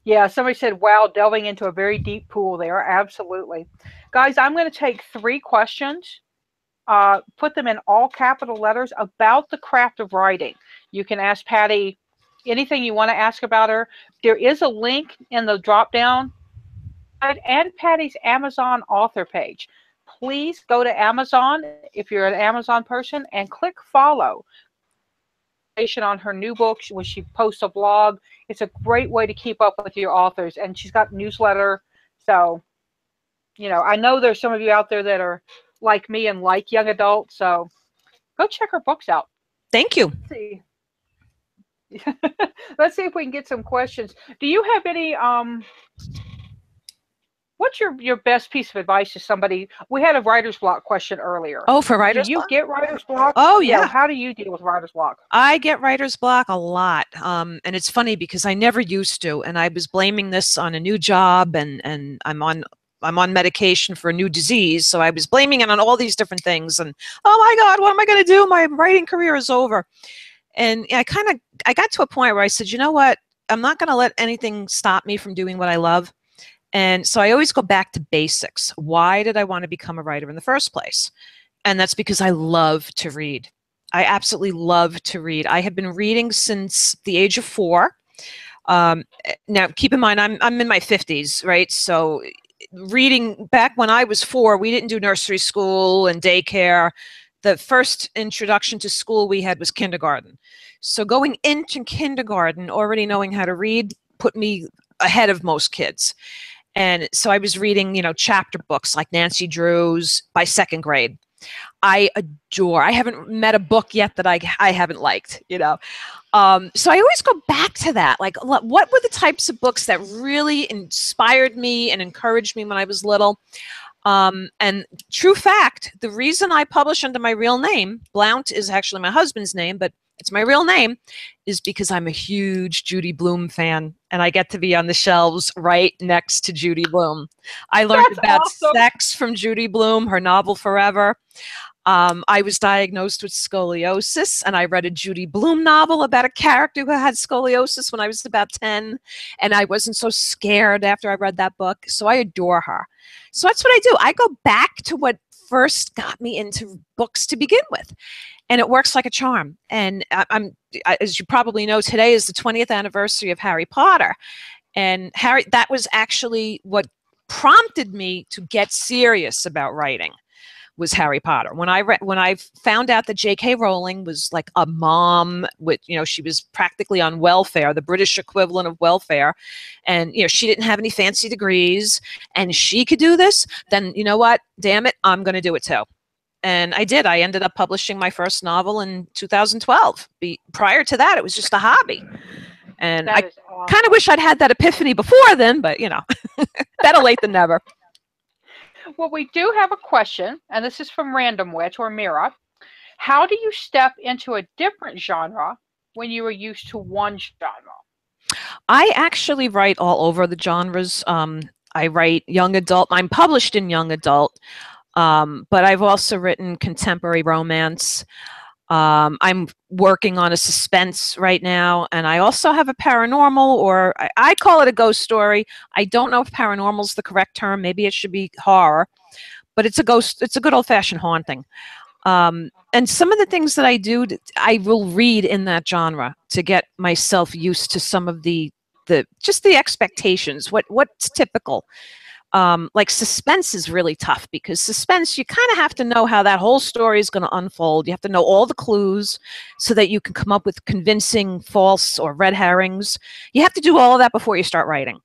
yeah, somebody said, wow, delving into a very deep pool there. Absolutely. Guys, I'm going to take 3 questions, put them in all capital letters about the craft of writing. You can ask Patty anything you want to ask about her. There is a link in the drop down and Patty's Amazon author page. Please go to Amazon if you're an Amazon person and click follow on her new book when she posts a blog. It's a great way to keep up with your authors, and she's got newsletter. So, you know, I know there's some of you out there that are like me and like young adults, so go check her books out. Thank you. Let's see. Let's see if we can get some questions. Do you have any what's your best piece of advice to somebody? We had a writer's block question earlier. Oh, for writer's block? Do you get writer's block? Oh, yeah. How do you deal with writer's block? I get writer's block a lot. And it's funny because I never used to. And I was blaming this on a new job, and I'm on medication for a new disease. So I was blaming it on all these different things. And, oh my God, what am I going to do? My writing career is over. And I got to a point where I said, you know what? I'm not going to let anything stop me from doing what I love. And so I always go back to basics. Why did I want to become a writer in the first place? And that's because I love to read. I absolutely love to read. I have been reading since the age of 4. Now, keep in mind, I'm in my 50s, right? So reading back when I was 4, we didn't do nursery school and daycare. The first introduction to school we had was kindergarten. So going into kindergarten, already knowing how to read, put me ahead of most kids. And so I was reading, you know, chapter books like Nancy Drew's by 2nd grade. I haven't met a book yet that I haven't liked, you know. So I always go back to that. Like, what were the types of books that really inspired me and encouraged me when I was little? And true fact, the reason I publish under my real name, Blount is actually my husband's name, but it's my real name, is because I'm a huge Judy Blume fan, and I get to be on the shelves right next to Judy Blume. I learned about sex from Judy Blume, her novel Forever. I was diagnosed with scoliosis, and I read a Judy Blume novel about a character who had scoliosis when I was about 10, and I wasn't so scared after I read that book. So I adore her. So that's what I do. I go back to what first got me into books to begin with. And it works like a charm. And as you probably know, today is the 20th anniversary of Harry Potter. And that was actually what prompted me to get serious about writing, was Harry Potter. When I found out that J.K. Rowling was like a mom with, you know, she was practically on welfare, the British equivalent of welfare, and, you know, she didn't have any fancy degrees, and she could do this, then, you know what? Damn it, I'm going to do it too. And I did. I ended up publishing my first novel in 2012. Prior to that, it was just a hobby. And That I is awesome. kind of wish I'd had that epiphany before then, but you know, better late than never. Well, we do have a question, and this is from Random Witch or Mira. How do you step into a different genre when you were used to one genre? I actually write all over the genres. I write young adult. I'm published in young adult, but I've also written contemporary romance. I'm working on a suspense right now, and I also have a paranormal, or I call it a ghost story. I don't know if paranormal is the correct term. Maybe it should be horror, but it's a ghost. It's a good old-fashioned haunting. And some of the things that I do, I will read in that genre to get myself used to some of the just the expectations. What's typical. Like suspense is really tough because suspense, you kind of have to know how that whole story is going to unfold. You have to know all the clues so that you can come up with convincing false or red herrings. You have to do all of that before you start writing.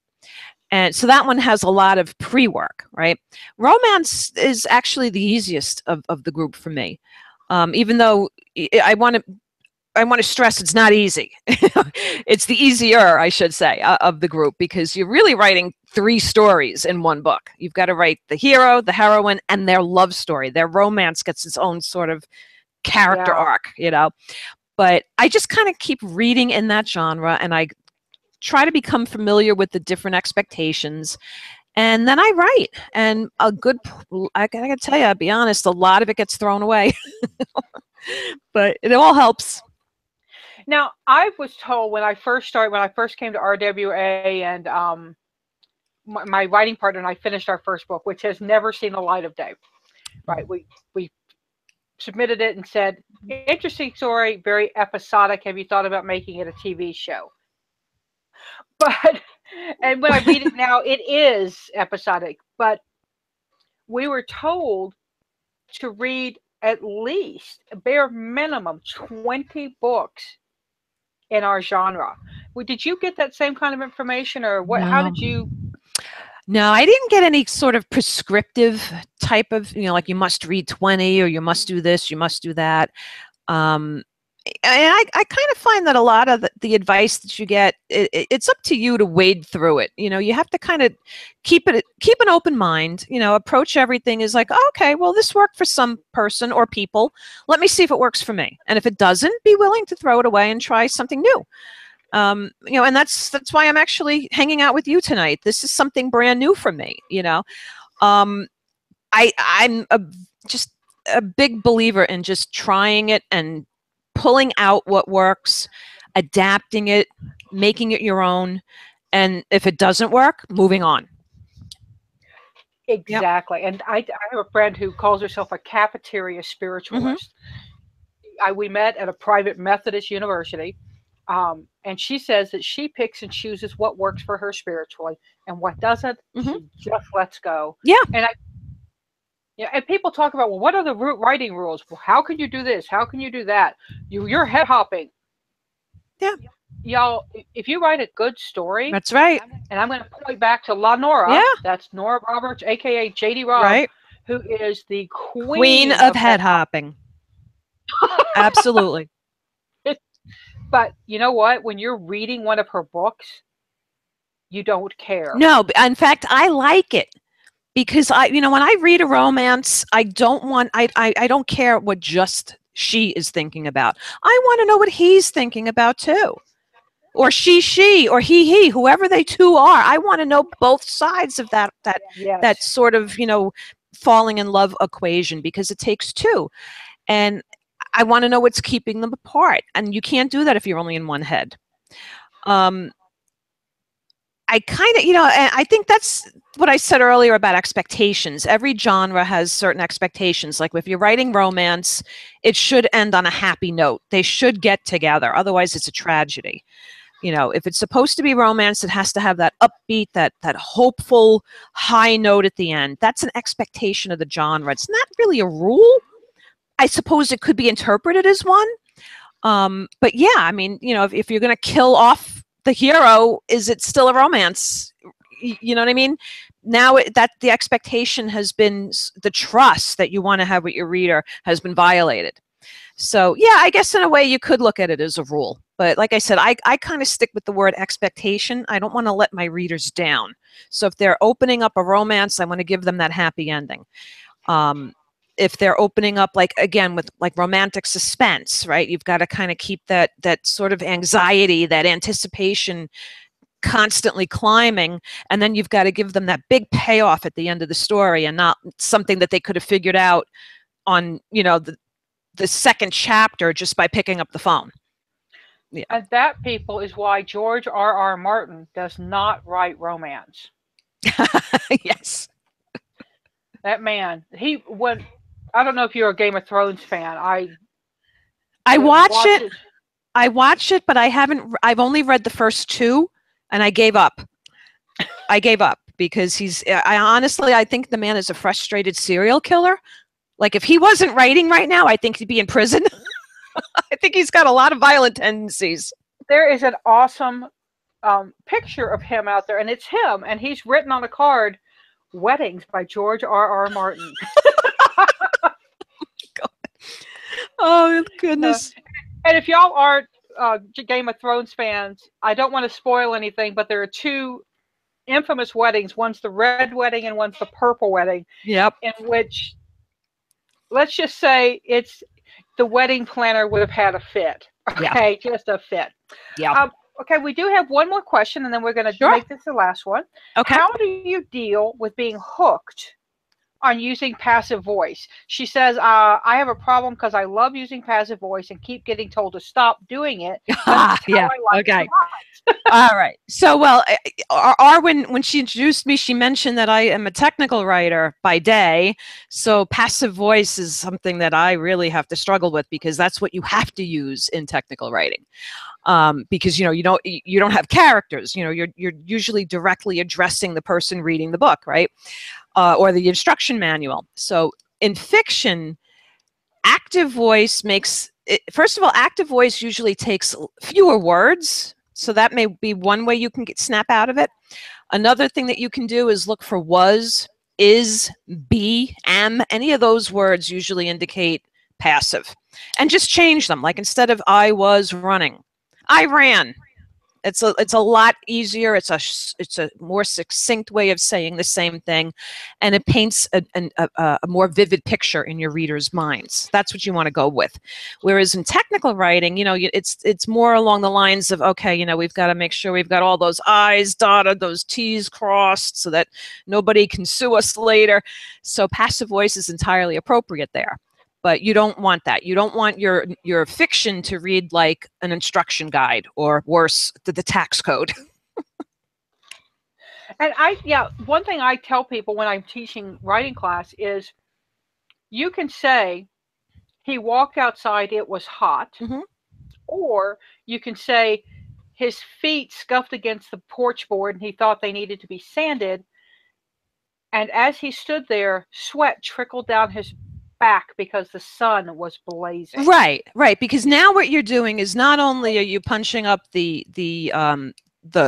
And so that one has a lot of pre-work, right? Romance is actually the easiest of the group for me. Even though I want to stress it's not easy. It's the easier, I should say, of the group, because you're really writing 3 stories in one book. You've got to write the hero, the heroine, and their love story. Their romance gets its own sort of character arc, you know. But I just kind of keep reading in that genre, and I try to become familiar with the different expectations. And then I write, and I gotta tell you, I'll be honest, a lot of it gets thrown away, but it all helps. Now, I was told when I first came to RWA, and my writing partner and I finished our first book, which has never seen the light of day. Right? We submitted it and said, "Interesting story, very episodic. Have you thought about making it a TV show?" But and when I read it now, it is episodic. But we were told to read at least a bare minimum 20 books in our genre. Well, did you get that same kind of information, or what? No. How did you? No, I didn't get any sort of prescriptive type of, like you must read 20 or you must do this, you must do that. And I kind of find that a lot of the advice that you get, it's up to you to wade through it. You have to kind of keep an open mind, approach everything as like, oh, okay, well, this worked for some person or people. Let me see if it works for me. And if it doesn't, be willing to throw it away and try something new. And that's why I'm actually hanging out with you tonight. This is something brand new for me, I'm just a big believer in just trying it and pulling out what works, adapting it, making it your own. And if it doesn't work, moving on. Exactly. Yep. And I have a friend who calls herself a cafeteria spiritualist. Mm-hmm. We met at a private Methodist university. And she says that she picks and chooses what works for her spiritually, and what doesn't, she just lets go. Yeah. And people talk about, well, what are the writing rules? Well, how can you do this? How can you do that? You're head hopping. Yeah. Y'all, if you write a good story. That's right. And I'm going to point back to La Nora. Yeah. That's Nora Roberts, a.k.a. J.D. Robb, right. who is the queen of head hopping. Absolutely. But you know what? When you're reading one of her books, you don't care. No, in fact, I like it. Because when I read a romance, I don't care what just she is thinking about. I want to know what he's thinking about too. Or she, or he, whoever they two are. I want to know both sides of that sort of, falling in love equation, because it takes two. And I want to know what's keeping them apart. And you can't do that if you're only in one head. I kind of, I think that's what I said earlier about expectations. Every genre has certain expectations. Like if you're writing romance, it should end on a happy note. They should get together. Otherwise, it's a tragedy. If it's supposed to be romance, it has to have that upbeat, that hopeful high note at the end. That's an expectation of the genre. It's not really a rule. I suppose it could be interpreted as one. But yeah, I mean, if you're going to kill off the hero, is it still a romance? You know what I mean? Now that the expectation has been, the trust that you want to have with your reader has been violated. So yeah, I guess in a way you could look at it as a rule. But like I said, I kind of stick with the word expectation. I don't want to let my readers down. So if they're opening up a romance, I want to give them that happy ending. If they're opening up, like, again, with like romantic suspense, right? You've got to kind of keep that sort of anxiety, that anticipation constantly climbing, and then you've got to give them that big payoff at the end of the story, and not something that they could have figured out on, you know, the second chapter just by picking up the phone. Yeah. And that, people, is why George R.R. Martin does not write romance. Yes. That man, I don't know if you're a Game of Thrones fan. I watch it. I watch it, but I've only read the first 2, and I gave up. I gave up because I think the man is a frustrated serial killer. Like, if he wasn't writing right now, I think he'd be in prison. I think he's got a lot of violent tendencies. There is an awesome picture of him out there, and it's him, and he's written on a card, "Weddings by George R.R. Martin." Oh, goodness. And if y'all aren't Game of Thrones fans, I don't want to spoil anything, but there are 2 infamous weddings. One's the red wedding and one's the purple wedding. Yep. In which, let's just say, the wedding planner would have had a fit. Okay, yeah. Just a fit. Yeah. Okay, we do have one more question, and then we're going to make this the last one. Okay. How do you deal with being hooked on using passive voice? She says, I have a problem because I love using passive voice and keep getting told to stop doing it. Yeah. Okay. All right. So, well, Arwen, when she introduced me, she mentioned that I am a technical writer by day. So passive voice is something that I really have to struggle with, because that's what you have to use in technical writing. Because, you don't have characters. You're usually directly addressing the person reading the book, right? Or the instruction manual. So in fiction, active voice first of all, active voice usually takes fewer words. So that may be one way you can snap out of it. Another thing that you can do is look for was, is, be, am. Any of those words usually indicate passive. And just change them. Like, instead of I was running, I ran. It's a lot easier. It's a more succinct way of saying the same thing, and it paints a more vivid picture in your readers' minds. That's what you want to go with. Whereas in technical writing, it's more along the lines of, okay, we've got to make sure we've got all those I's dotted, those T's crossed, so that nobody can sue us later. So passive voice is entirely appropriate there. But you don't want that. You don't want your fiction to read like an instruction guide, or worse, the tax code. And one thing I tell people when I'm teaching writing class is, you can say, he walked outside, it was hot. Mm-hmm. Or you can say, his feet scuffed against the porch board and he thought they needed to be sanded. And as he stood there, sweat trickled down his back because the sun was blazing. Right. Because now what you're doing is, not only are you punching up the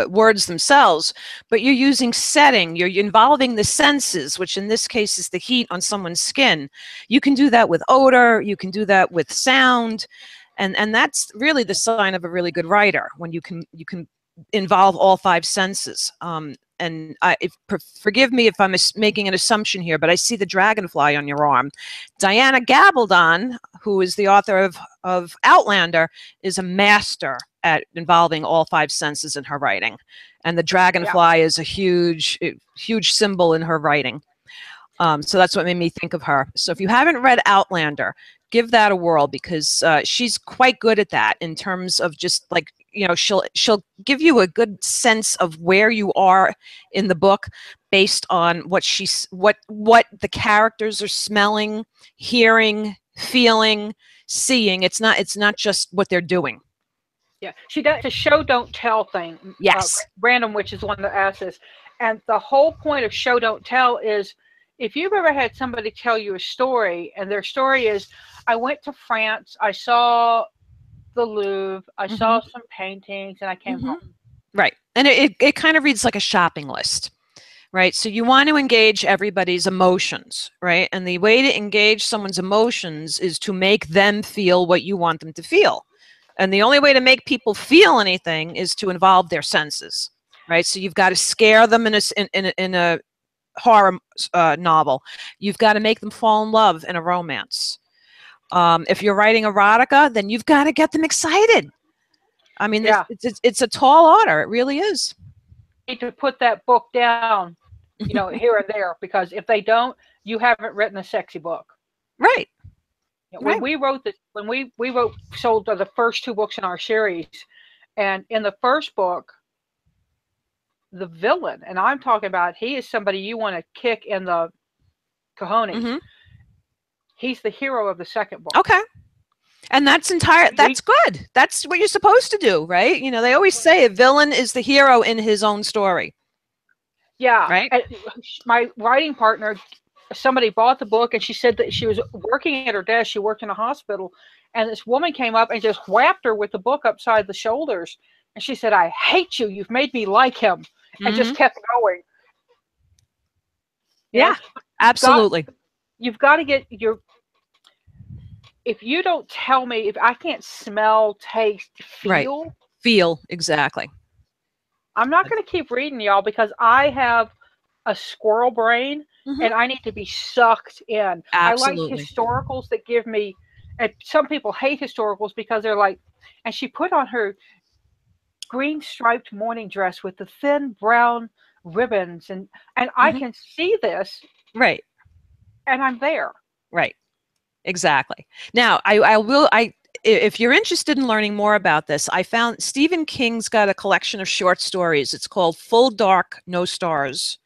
words themselves, but you're using setting. You're involving the senses, which in this case is the heat on someone's skin. You can do that with odor. You can do that with sound, and that's really the sign of a really good writer, when you can involve all 5 senses. And forgive me if I'm making an assumption here, but I see the dragonfly on your arm. Diana Gabaldon, who is the author of Outlander, is a master at involving all 5 senses in her writing. And the dragonfly is a huge symbol in her writing. So that's what made me think of her. So if you haven't read Outlander, give that a whirl, because she's quite good at that, in terms of just like, she'll give you a good sense of where you are in the book based on what the characters are smelling, hearing, feeling, seeing. It's not just what they're doing. Yeah, she does a show don't tell thing. Yes. Random Witch is one that asks this, and the whole point of show don't tell is, if you've ever had somebody tell you a story, and their story is, I went to France, I saw the Louvre, I saw some paintings, and I came home. Right. And it kind of reads like a shopping list, right? So you want to engage everybody's emotions, right? And the way to engage someone's emotions is to make them feel what you want them to feel. And the only way to make people feel anything is to involve their senses, right? So you've got to scare them in a horror novel. You've got to make them fall in love in a romance. If you're writing erotica, then you've got to get them excited. I mean, Yeah. it's a tall order. It really is. You need to put that book down, you know, here and there, because if they don't, you haven't written a sexy book. Right. When we wrote this, when we sold the first 2 books in our series, and in the first book, the villain, and I'm talking about, he is somebody you want to kick in the cojones. Mm-hmm. He's the hero of the second book. Okay. And that's good. That's what you're supposed to do, right? You know, they always say a villain is the hero in his own story. Yeah. Right. And my writing partner, somebody bought the book, and she said that she was working at her desk. She worked in a hospital, and this woman came up and just whapped her with the book upside the shoulders. And she said, "I hate you. You've made me like him." And just kept going. Yeah, absolutely. You've got to get your, if you don't tell me, if I can't smell, taste, feel. Right. Feel, exactly. I'm not going to keep reading, y'all, because I have a squirrel brain, and I need to be sucked in. Absolutely. I like historicals that give me, and some people hate historicals because they're like, and she put on her green striped morning dress with the thin brown ribbons, and I can see this. Right. And I'm there. Right. Exactly. Now, if you're interested in learning more about this, I found Stephen King's got a collection of short stories. It's called Full Dark, No Stars.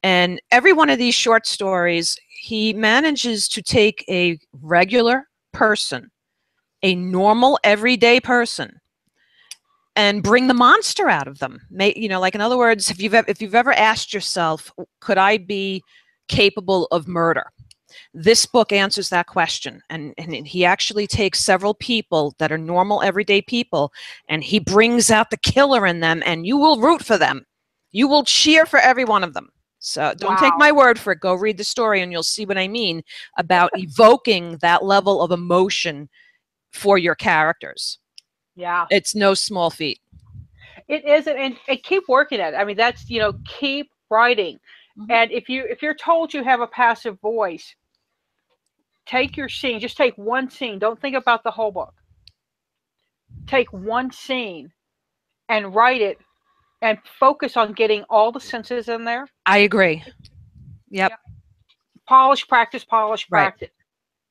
And every one of these short stories, he manages to take a regular person, a normal, everyday person, and bring the monster out of them. You know, like, in other words, if you've ever asked yourself, could I be capable of murder? This book answers that question, and he actually takes several people that are normal, everyday people, and he brings out the killer in them, and you will root for them. You will cheer for every one of them. So don't take my word for it. Go read the story, and you'll see what I mean about evoking that level of emotion for your characters. Yeah. It's no small feat. It isn't, and keep working at it. I mean, that's, you know, keep writing. And if you're told you have a passive voice, take your scene. Just take one scene. Don't think about the whole book. Take one scene and write it, and focus on getting all the senses in there. I agree. Yep. Polish, practice, polish, practice.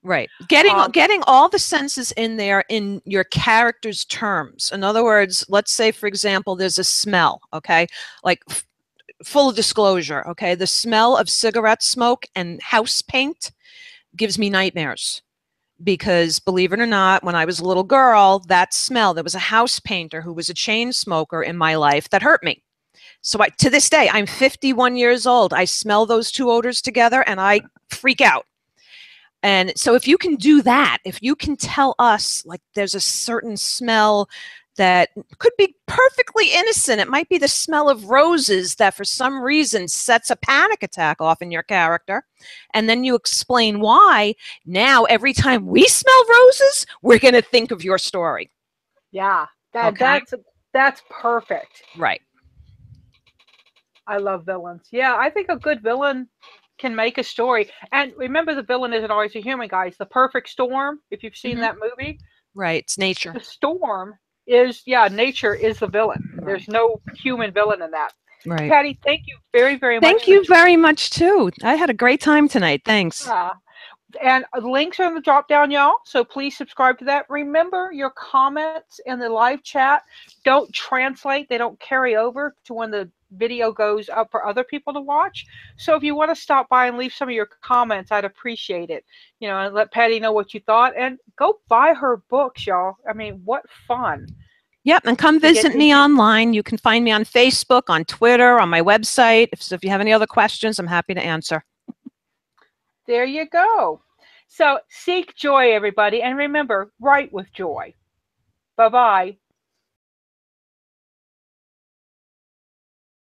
Right. Getting all the senses in there in your character's terms. In other words, let's say, for example, there's a smell, okay? Like, full disclosure, okay? The smell of cigarette smoke and house paint gives me nightmares. Because, believe it or not, when I was a little girl, that smell, there was a house painter who was a chain smoker in my life that hurt me. So to this day, I'm 51 years old. I smell those 2 odors together and I freak out. And so if you can do that, if you can tell us, like, there's a certain smell that could be perfectly innocent. It might be the smell of roses that for some reason sets a panic attack off in your character. And then you explain why. Now, every time we smell roses, we're going to think of your story. Yeah, that's perfect. Right. I love villains. Yeah, I think a good villain can make a story. And remember, the villain isn't always a human, guys. The Perfect Storm, if you've seen that movie. Right, it's nature. The storm is, nature is the villain. There's no human villain in that. Right. Patty, thank you very, very much. Thank you very much, too. I had a great time tonight. Thanks. And links are in the drop down, y'all. So please subscribe to that. Remember, your comments in the live chat don't translate. They don't carry over to when the video goes up for other people to watch. So if you want to stop by and leave some of your comments, I'd appreciate it. You know, and let Patty know what you thought. And go buy her books, y'all. I mean, what fun. Yep, and come visit me online. You can find me on Facebook, on Twitter, on my website. So if you have any other questions, I'm happy to answer. There you go. So seek joy, everybody. And remember, write with joy. Bye-bye.